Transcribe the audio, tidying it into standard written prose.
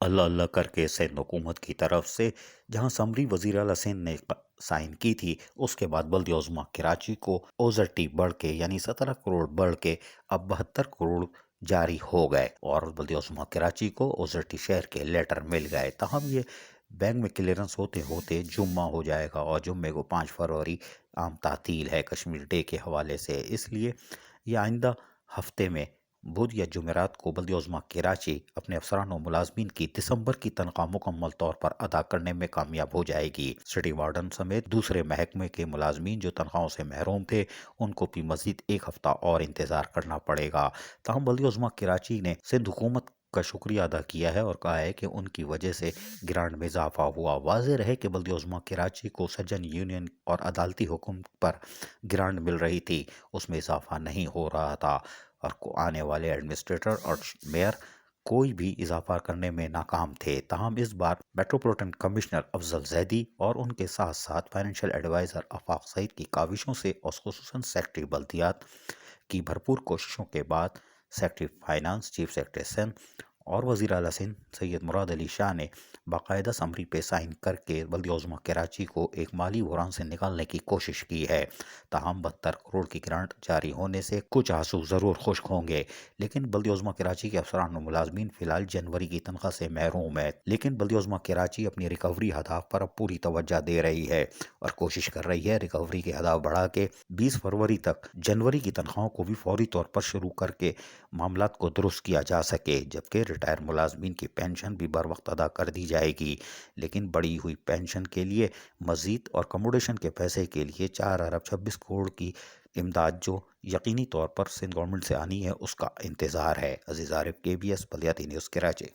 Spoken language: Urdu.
اللہ اللہ کر کے سندھ حکومت کی طرف سے جہاں سمری وزیر اعلیٰ سندھ نے سائن کی تھی، اس کے بعد بلدیہ عظمیٰ کراچی کو اوزرٹی بڑھ کے یعنی 17 کروڑ بڑھ کے اب 72 کروڑ جاری ہو گئے اور بلدیہ عظمیٰ کراچی کو اوزرٹی شہر کے لیٹر مل گئے. تاہم یہ بینک میں کلیئرنس ہوتے ہوتے جمعہ ہو جائے گا اور جمعے کو 5 فروری عام تعطیل ہے کشمیر ڈے کے حوالے سے. اس لیے یہ آئندہ ہفتے میں بدھ یا جمعرات کو بلدیہ عظمیٰ کراچی اپنے افسران و ملازمین کی دسمبر کی تنخواہ مکمل طور پر ادا کرنے میں کامیاب ہو جائے گی. سٹی وارڈن سمیت دوسرے محکمے کے ملازمین جو تنخواہوں سے محروم تھے ان کو بھی مزید ایک ہفتہ اور انتظار کرنا پڑے گا. تاہم بلدیہ عظمیٰ کراچی نے سندھ حکومت کا شکریہ ادا کیا ہے اور کہا ہے کہ ان کی وجہ سے گرانٹ میں اضافہ ہوا. واضح رہے کہ بلدیہ عظمیٰ کراچی کو سجن یونین اور عدالتی حکم پر گرانٹ مل رہی تھی، اس میں اضافہ نہیں ہو رہا تھا اور آنے والے ایڈمنسٹریٹر اور میئر کوئی بھی اضافہ کرنے میں ناکام تھے. تاہم اس بار میٹروپولیٹن کمشنر افضل زیدی اور ان کے ساتھ ساتھ فائنینشیل ایڈوائزر آفاق سعید کی کاوشوں سے اور خصوصاً سیکرٹری بلدیات کی بھرپور کوششوں کے بعد secretary finance, chief secretary Sindh اور وزیر اعلیٰ سندھ سید مراد علی شاہ نے باقاعدہ سمری پہ سائن کر کے بلدیہ عظمیٰ کراچی کو ایک مالی بحران سے نکالنے کی کوشش کی ہے. تاہم 72 کروڑ کی گرانٹ جاری ہونے سے کچھ آنسو ضرور خشک ہوں گے، لیکن بلدیہ عظمیٰ کراچی کے افسران و ملازمین فی الحال جنوری کی تنخواہ سے محروم ہے. لیکن بلدیہ عظمیٰ کراچی اپنی ریکوری ہدف پر اب پوری توجہ دے رہی ہے اور کوشش کر رہی ہے ریکوری کے ہدف بڑھا کے 20 فروری تک جنوری کی تنخواہوں کو بھی فوری طور پر شروع کر کے معاملات کو درست کیا جا سکے، جبکہ ریٹائر ملازمین کی پینشن بھی بر وقت ادا کر دی جائے گی. لیکن بڑی ہوئی پینشن کے لیے مزید اور کموڈیشن کے پیسے کے لیے 4 ارب 26 کروڑ کی امداد جو یقینی طور پر سندھ گورنمنٹ سے آنی ہے اس کا انتظار ہے. عزیز عارف، KBS بلدیاتی نیوز کراچی.